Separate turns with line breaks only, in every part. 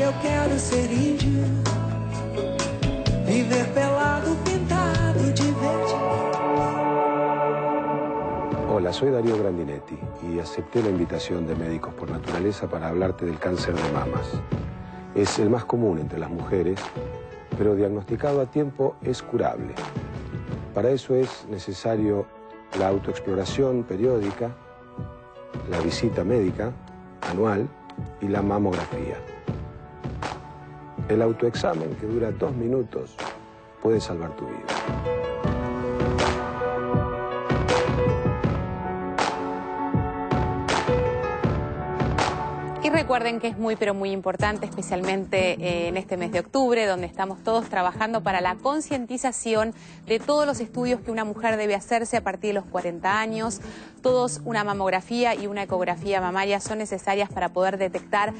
eu quero ser índio, viver pelado, pintado de verde.
Hola, soy Darío Grandinetti y acepté la invitación de Médicos por Naturaleza para hablarte del cáncer de mamas. Es el más común entre las mujeres, pero diagnosticado a tiempo es curable. Para eso es necesario la autoexploración periódica, la visita médica anual y la mamografía. El autoexamen, que dura 2 minutos, puede salvar tu vida.
Y recuerden que es muy pero muy importante, especialmente en este mes de octubre, donde estamos todos trabajando para la concientización de todos los estudios que una mujer debe hacerse a partir de los 40 años. Todos, una mamografía y una ecografía mamaria son necesarias para poder detectar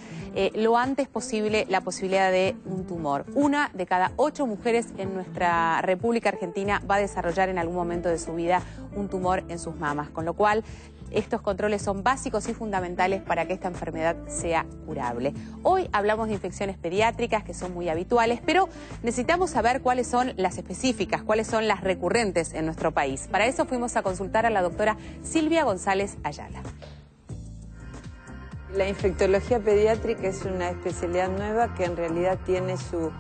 lo antes posible la posibilidad de un tumor. 1 de cada 8 mujeres en nuestra República Argentina va a desarrollar en algún momento de su vida un tumor en sus mamas, con lo cual estos controles son básicos y fundamentales para que esta enfermedad sea curable. Hoy hablamos de infecciones pediátricas, que son muy habituales, pero necesitamos saber cuáles son las específicas, cuáles son las recurrentes en nuestro país. Para eso fuimos a consultar a la doctora Silvia González Ayala.
La infectología pediátrica es una especialidad nueva que en realidad tiene su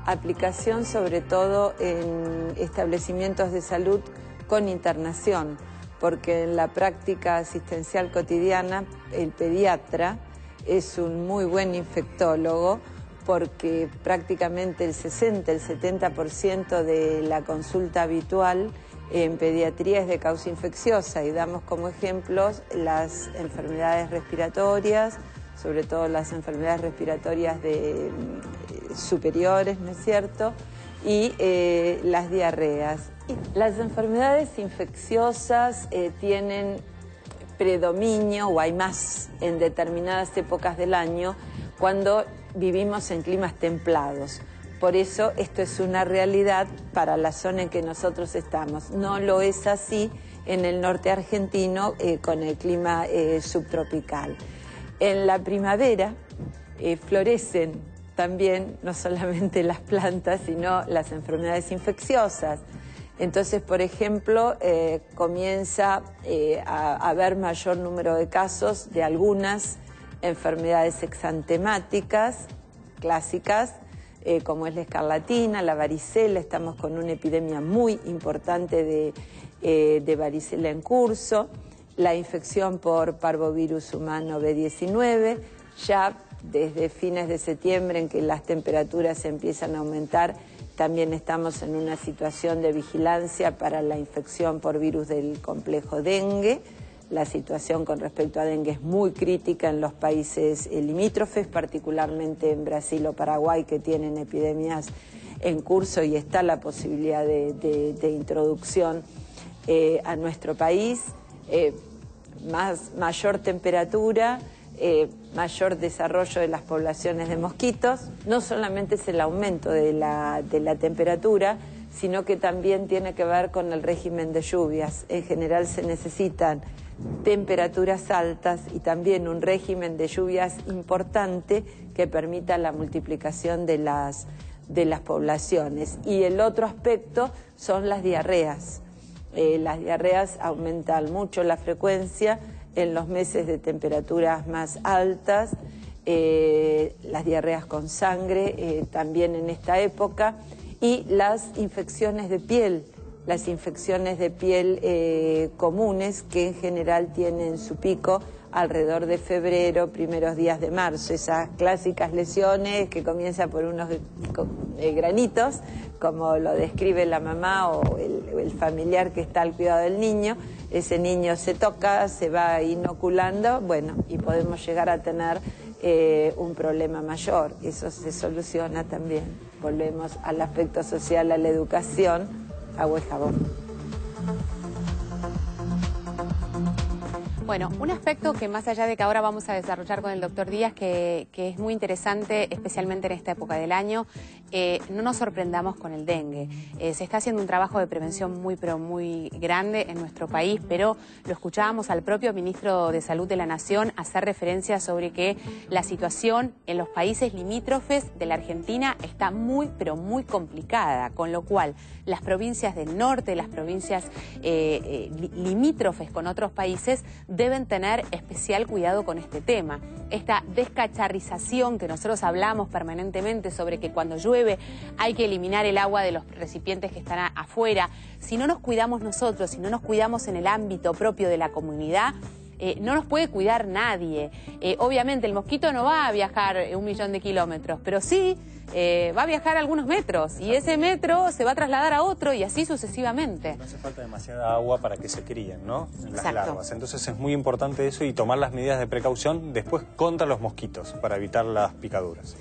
aplicación sobre todo en establecimientos de salud con internación, porque en la práctica asistencial cotidiana el pediatra es un muy buen infectólogo, porque prácticamente el 60, el 70% de la consulta habitual en pediatría es de causa infecciosa, y damos como ejemplos las enfermedades respiratorias, sobre todo las enfermedades respiratorias superiores, ¿no es cierto?, y las diarreas. Las enfermedades infecciosas tienen predominio, o hay más en determinadas épocas del año, cuando vivimos en climas templados. Por eso esto es una realidad para la zona en que nosotros estamos. No lo es así en el norte argentino con el clima subtropical. En la primavera florecen también no solamente las plantas, sino las enfermedades infecciosas. Entonces, por ejemplo, comienza a haber mayor número de casos de algunas enfermedades exantemáticas clásicas, como es la escarlatina, la varicela. Estamos con una epidemia muy importante de varicela en curso, la infección por parvovirus humano B19, ya desde fines de septiembre, en que las temperaturas empiezan a aumentar, también estamos en una situación de vigilancia para la infección por virus del complejo dengue. La situación con respecto a dengue es muy crítica en los países limítrofes, particularmente en Brasil o Paraguay, que tienen epidemias en curso, y está la posibilidad de introducción a nuestro país. Mayor temperatura, mayor desarrollo de las poblaciones de mosquitos. No solamente es el aumento de la temperatura, sino que también tiene que ver con el régimen de lluvias. En general se necesitan temperaturas altas y también un régimen de lluvias importante que permita la multiplicación de las poblaciones. Y el otro aspecto son las diarreas. Las diarreas aumentan mucho la frecuencia en los meses de temperaturas más altas, las diarreas con sangre también en esta época, y las infecciones de piel. Las infecciones de piel comunes, que en general tienen su pico alrededor de febrero, primeros días de marzo. Esas clásicas lesiones que comienzan por unos granitos, como lo describe la mamá o el familiar que está al cuidado del niño. Ese niño se toca, se va inoculando, bueno, y podemos llegar a tener un problema mayor. Eso se soluciona también. Volvemos al aspecto social, a la educación, agua y jabón.
Bueno, un aspecto que más allá de que ahora vamos a desarrollar con el doctor Díaz, que es muy interesante, especialmente en esta época del año, no nos sorprendamos con el dengue. Se está haciendo un trabajo de prevención pero muy grande en nuestro país, pero lo escuchábamos al propio ministro de Salud de la Nación hacer referencia sobre que la situación en los países limítrofes de la Argentina está muy complicada, con lo cual las provincias del norte, las provincias limítrofes con otros países, deben tener especial cuidado con este tema. Esta descacharrización que nosotros hablamos permanentemente sobre que cuando llueve hay que eliminar el agua de los recipientes que están afuera. Si no nos cuidamos nosotros, si no nos cuidamos en el ámbito propio de la comunidad, no nos puede cuidar nadie. Obviamente el mosquito no va a viajar 1.000.000 de kilómetros, pero sí va a viajar algunos metros y ese metro se va a trasladar a otro y así sucesivamente. No
hace falta demasiada agua para que se críen, ¿no? Las larvas. Entonces es muy importante eso y tomar las medidas de precaución después contra los mosquitos para evitar las picaduras.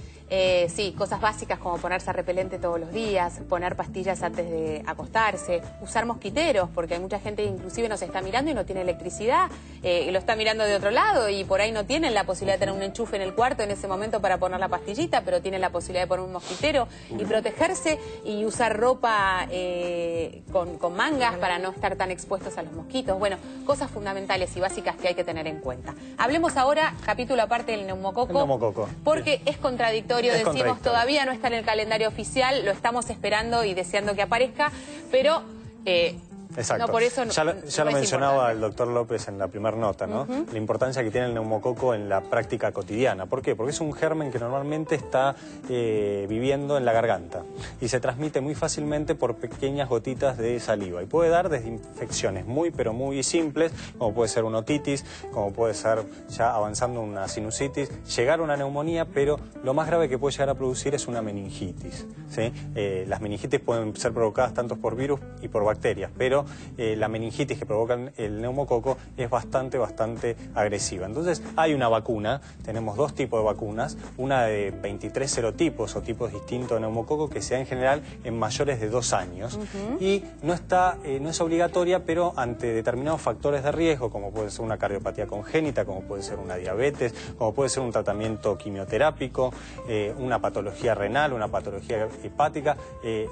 Sí, cosas básicas como ponerse repelente todos los días, poner pastillas antes de acostarse, usar mosquiteros, porque hay mucha gente que inclusive nos está mirando y no tiene electricidad, lo está mirando de otro lado y por ahí no tienen la posibilidad de tener un enchufe en el cuarto en ese momento para poner la pastillita, pero tienen la posibilidad de poner un mosquitero y protegerse y usar ropa con mangas para no estar tan expuestos a los mosquitos. Bueno, cosas fundamentales y básicas que hay que tener en cuenta. Hablemos ahora, capítulo aparte del neumococo, porque es contradictorio. Decimos, todavía no está en el calendario oficial, lo estamos esperando y deseando que aparezca, pero
exacto.
No, por eso
ya lo mencionaba el doctor López en la primera nota, ¿no? La importancia que tiene el neumococo en la práctica cotidiana. ¿Por qué? Porque es un germen que normalmente está viviendo en la garganta y se transmite muy fácilmente por pequeñas gotitas de saliva y puede dar desde infecciones muy simples, como puede ser una otitis, como puede ser ya avanzando una sinusitis, llegar a una neumonía, pero lo más grave que puede llegar a producir es una meningitis, ¿sí? Las meningitis pueden ser provocadas tanto por virus y por bacterias, pero la meningitis que provoca el neumococo es bastante agresiva. Entonces hay una vacuna, tenemos dos tipos de vacunas, una de 23 serotipos o tipos distintos de neumococo que se da en general en mayores de 2 años y no es obligatoria, pero ante determinados factores de riesgo, como puede ser una cardiopatía congénita, como puede ser una diabetes, como puede ser un tratamiento quimioterápico, una patología renal, una patología hepática,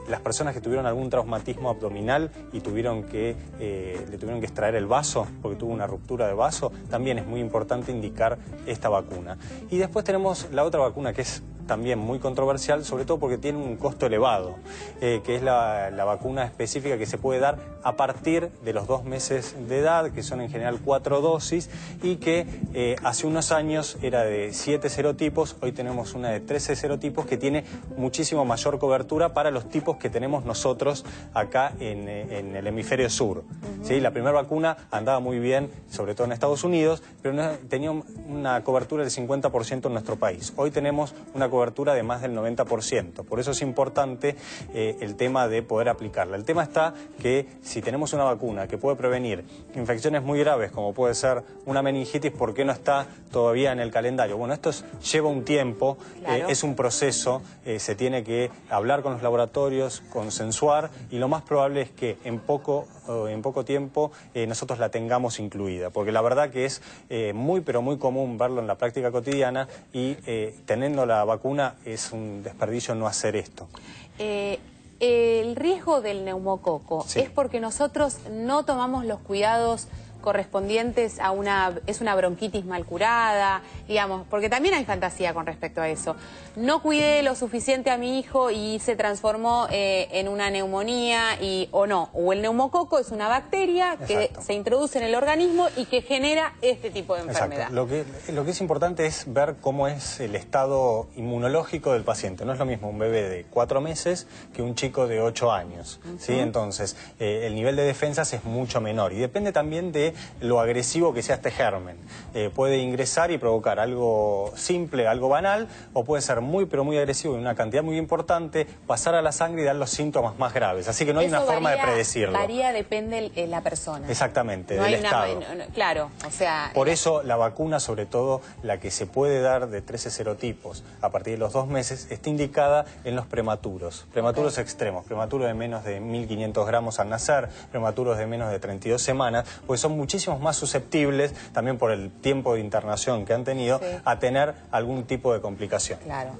las personas que tuvieron algún traumatismo abdominal y le tuvieron que extraer el vaso porque tuvo una ruptura de vaso, también es muy importante indicar esta vacuna. Y después tenemos la otra vacuna que es también muy controversial, sobre todo porque tiene un costo elevado, que es la vacuna específica que se puede dar a partir de los 2 meses de edad, que son en general 4 dosis, y que hace unos años era de 7 serotipos, hoy tenemos una de 13 serotipos que tiene muchísimo mayor cobertura para los tipos que tenemos nosotros acá en el hemisferio sur. ¿Sí? La primera vacuna andaba muy bien, sobre todo en Estados Unidos, pero no, tenía una cobertura del 50% en nuestro país. Hoy tenemos una cobertura de más del 90%. Por eso es importante el tema de poder aplicarla. El tema está que si tenemos una vacuna que puede prevenir infecciones muy graves, como puede ser una meningitis, ¿por qué no está todavía en el calendario? Bueno, esto lleva un tiempo, claro. Es un proceso, se tiene que hablar con los laboratorios, consensuar, y lo más probable es que en poco tiempo nosotros la tengamos incluida, porque la verdad que es muy común verlo en la práctica cotidiana y teniendo la vacuna es un desperdicio no hacer esto.
El riesgo del neumococo es porque nosotros no tomamos los cuidados correspondientes a es una bronquitis mal curada, digamos, porque también hay fantasía con respecto a eso. No cuidé lo suficiente a mi hijo y se transformó en una neumonía o el neumococo es una bacteria que se introduce en el organismo y que genera este tipo de enfermedad.
Lo que es importante es ver cómo es el estado inmunológico del paciente. No es lo mismo un bebé de 4 meses que un chico de 8 años. ¿Sí? Entonces, el nivel de defensas es mucho menor y depende también de lo agresivo que sea este germen. Puede ingresar y provocar algo simple, algo banal, o puede ser muy agresivo y una cantidad muy importante, pasar a la sangre y dar los síntomas más graves. Así que no hay una forma de predecirlo.
Depende de la persona.
Exactamente, del estado.
Claro, o sea...
Por eso la vacuna, sobre todo la que se puede dar de 13 serotipos a partir de los 2 meses, está indicada en los prematuros. Prematuros extremos, prematuros de menos de 1.500 gramos al nacer, prematuros de menos de 32 semanas, pues son muchísimos más susceptibles, también por el tiempo de internación que han tenido, a tener algún tipo de complicación.
Claro,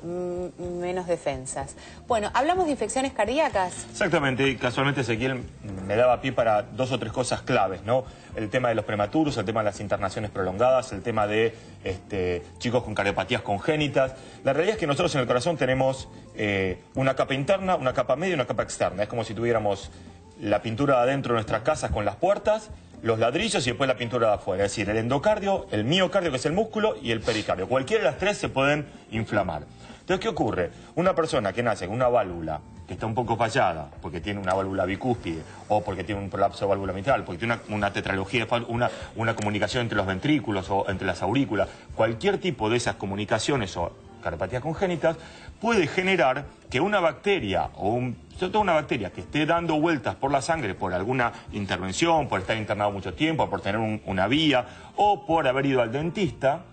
menos defensas. Bueno, hablamos de infecciones cardíacas.
Exactamente, y casualmente Ezequiel me daba pie para 2 o 3 cosas claves, ¿no? El tema de los prematuros, el tema de las internaciones prolongadas, el tema de chicos con cardiopatías congénitas. La realidad es que nosotros en el corazón tenemos una capa interna, una capa media y una capa externa. Es como si tuviéramos la pintura de adentro de nuestras casas con las puertas, los ladrillos y después la pintura de afuera. Es decir, el endocardio, el miocardio, que es el músculo, y el pericardio. Cualquiera de las 3 se pueden inflamar. Entonces, ¿qué ocurre? Una persona que nace con una válvula que está un poco fallada, porque tiene una válvula bicúspide, o porque tiene un prolapso de válvula mitral, porque tiene una tetralogía, una comunicación entre los ventrículos o entre las aurículas, cualquier tipo de esas comunicaciones o cardiopatías congénitas, puede generar que una bacteria, sobre todo una bacteria que esté dando vueltas por la sangre por alguna intervención, por estar internado mucho tiempo, por tener una vía, o por haber ido al dentista,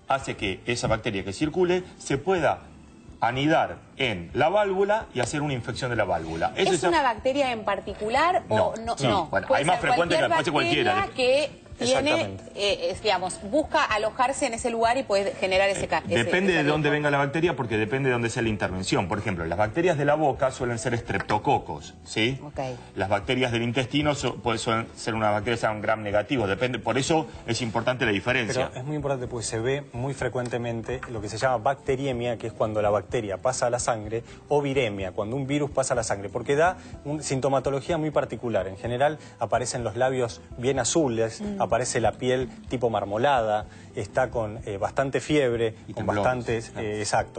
hace que esa bacteria que circule se pueda anidar en la válvula y hacer una infección de la válvula.
¿Es una bacteria en particular o no?
Sí. No. Bueno, hay más frecuente que puede ser cualquiera.
Que tiene, digamos, busca alojarse en ese lugar y puede generar ese
depende de dónde venga la bacteria, porque depende de dónde sea la intervención. Por ejemplo, las bacterias de la boca suelen ser estreptococos, ¿sí?
Okay.
Las bacterias del intestino suelen ser una bacteria que sea un gram negativo. Depende, por eso es importante la diferencia.
Pero es muy importante porque se ve muy frecuentemente lo que se llama bacteriemia, que es cuando la bacteria pasa a la sangre, o viremia, cuando un virus pasa a la sangre, porque da una sintomatología muy particular. En general aparecen los labios bien azules, aparece la piel tipo marmolada, está con bastante fiebre, y con bastantes,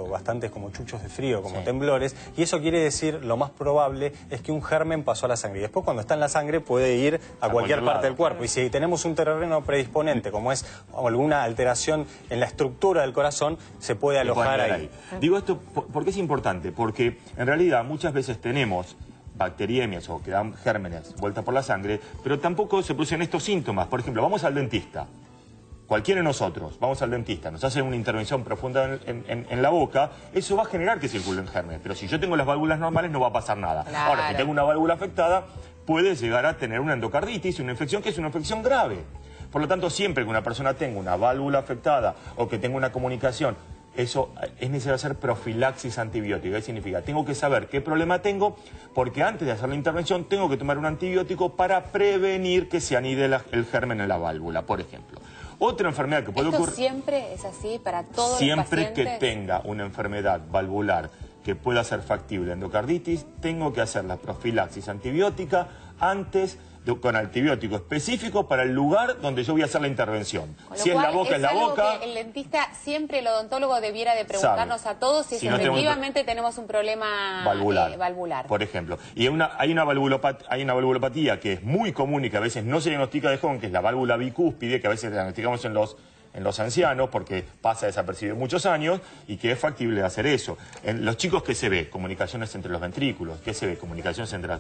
bastantes como chuchos de frío, como temblores, y eso quiere decir, lo más probable es que un germen pasó a la sangre, y después cuando está en la sangre puede ir a cualquier parte del cuerpo, y si tenemos un terreno predisponente, como es alguna alteración en la estructura del corazón, se puede alojar ahí.
Digo esto porque es importante, porque en realidad muchas veces tenemos bacteriemias o que dan gérmenes vueltas por la sangre, pero tampoco se producen estos síntomas. Por ejemplo, vamos al dentista, cualquiera de nosotros, vamos al dentista, nos hacen una intervención profunda en la boca, eso va a generar que circulen gérmenes, pero si yo tengo las válvulas normales no va a pasar nada.
Claro.
Ahora, si tengo una válvula afectada, puede llegar a tener una endocarditis, una infección que es una infección grave. Por lo tanto, siempre que una persona tenga una válvula afectada o que tenga una comunicación, eso es necesario hacer profilaxis antibiótica. ¿Qué significa? Tengo que saber qué problema tengo, porque antes de hacer la intervención tengo que tomar un antibiótico para prevenir que se anide el germen en la válvula, por ejemplo. Otra enfermedad que puede ocurrir...
¿Siempre es así para todos los
siempre
pacientes?
Que tenga una enfermedad valvular que pueda ser factible endocarditis, tengo que hacer la profilaxis antibiótica antes con antibiótico específico para el lugar donde yo voy a hacer la intervención. Si es la boca, es la boca.
Que el dentista, siempre el odontólogo debiera de preguntarnos a todos si efectivamente tenemos un problema valvular.
Por ejemplo. Y hay una valvulopatía que es muy común y que a veces no se diagnostica de joven, que es la válvula bicúspide, que a veces diagnosticamos en los ancianos porque pasa desapercibido muchos años y que es factible hacer eso. En los chicos, ¿qué se ve? Comunicaciones entre los ventrículos, ¿qué se ve? Comunicaciones entre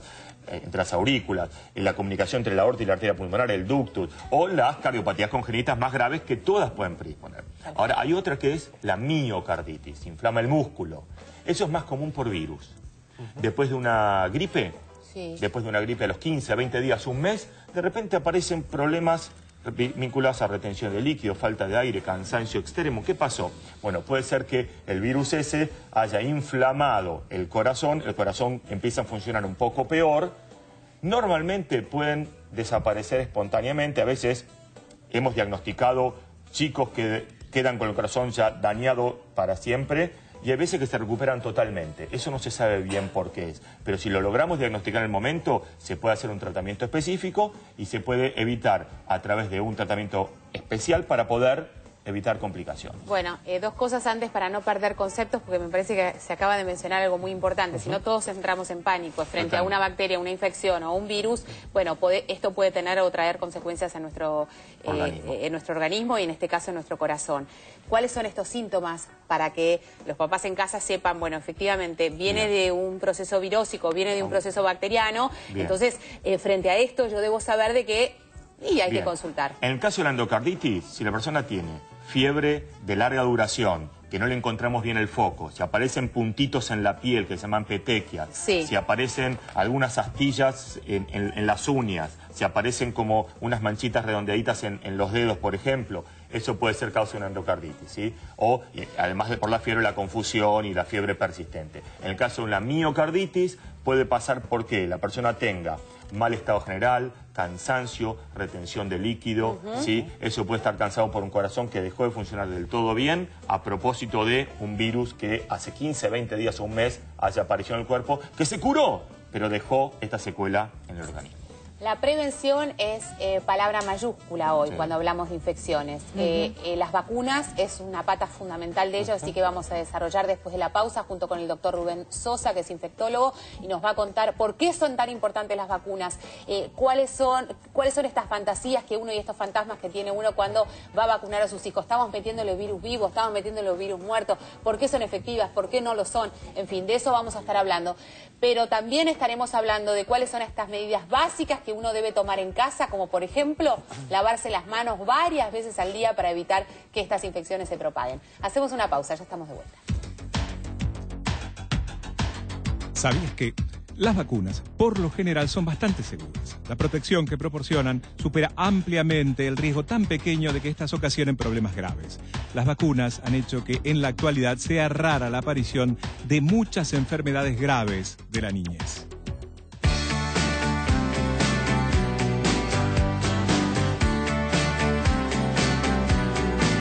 las aurículas, la comunicación entre la aorta y la arteria pulmonar, el ductus, o las cardiopatías congénitas más graves que todas pueden predisponer. Ahora, hay otra que es la miocarditis, se inflama el músculo. Eso es más común por virus. Después de una gripe, después de una gripe a los 15, 20 días, un mes, de repente aparecen problemas vinculados a retención de líquido, falta de aire, cansancio extremo. ¿Qué pasó? Bueno, puede ser que el virus ese haya inflamado el corazón empieza a funcionar un poco peor. Normalmente pueden desaparecer espontáneamente, a veces hemos diagnosticado chicos que quedan con el corazón ya dañado para siempre, y hay veces que se recuperan totalmente. Eso no se sabe bien por qué es, pero si lo logramos diagnosticar en el momento, se puede hacer un tratamiento específico y se puede evitar a través de un tratamiento especial para poder evitar complicaciones.
Bueno, 2 cosas antes para no perder conceptos, porque me parece que se acaba de mencionar algo muy importante. Si no, todos entramos en pánico frente a una bacteria, una infección o un virus. Bueno, esto puede tener o traer consecuencias en nuestro organismo y en este caso en nuestro corazón. ¿Cuáles son estos síntomas para que los papás en casa sepan, bueno, efectivamente viene de un proceso virósico, viene de un proceso bacteriano? Entonces, frente a esto yo debo saber de que hay que consultar.
En el caso de la endocarditis, si la persona tiene fiebre de larga duración, que no le encontramos bien el foco, si aparecen puntitos en la piel que se llaman petequias,
sí,
si aparecen algunas astillas en las uñas, si aparecen como unas manchitas redondeaditas en los dedos, por ejemplo, eso puede ser causa de una endocarditis, ¿sí? O además de por la fiebre, la confusión y la fiebre persistente. En el caso de una miocarditis puede pasar porque la persona tenga mal estado general, cansancio, retención de líquido, ¿sí? Eso puede estar cansado por un corazón que dejó de funcionar del todo bien a propósito de un virus que hace 15, 20 días o un mes haya aparecido en el cuerpo, que se curó, pero dejó esta secuela en el organismo.
La prevención es palabra mayúscula hoy, sí, cuando hablamos de infecciones. Las vacunas es una pata fundamental de ello, así que vamos a desarrollar después de la pausa junto con el doctor Rubén Sosa, que es infectólogo, y nos va a contar por qué son tan importantes las vacunas, cuáles son estas fantasías que uno y estos fantasmas que tiene uno cuando va a vacunar a sus hijos. Estamos metiéndole virus vivos, estamos metiéndole virus muertos, por qué son efectivas, por qué no lo son, en fin, de eso vamos a estar hablando. Pero también estaremos hablando de cuáles son estas medidas básicas que uno debe tomar en casa, como por ejemplo lavarse las manos varias veces al día para evitar que estas infecciones se propaguen. Hacemos una pausa, ya estamos de vuelta.
¿Sabías que las vacunas, por lo general, son bastante seguras? La protección que proporcionan supera ampliamente el riesgo tan pequeño de que estas ocasionen problemas graves. Las vacunas han hecho que en la actualidad sea rara la aparición de muchas enfermedades graves de la niñez.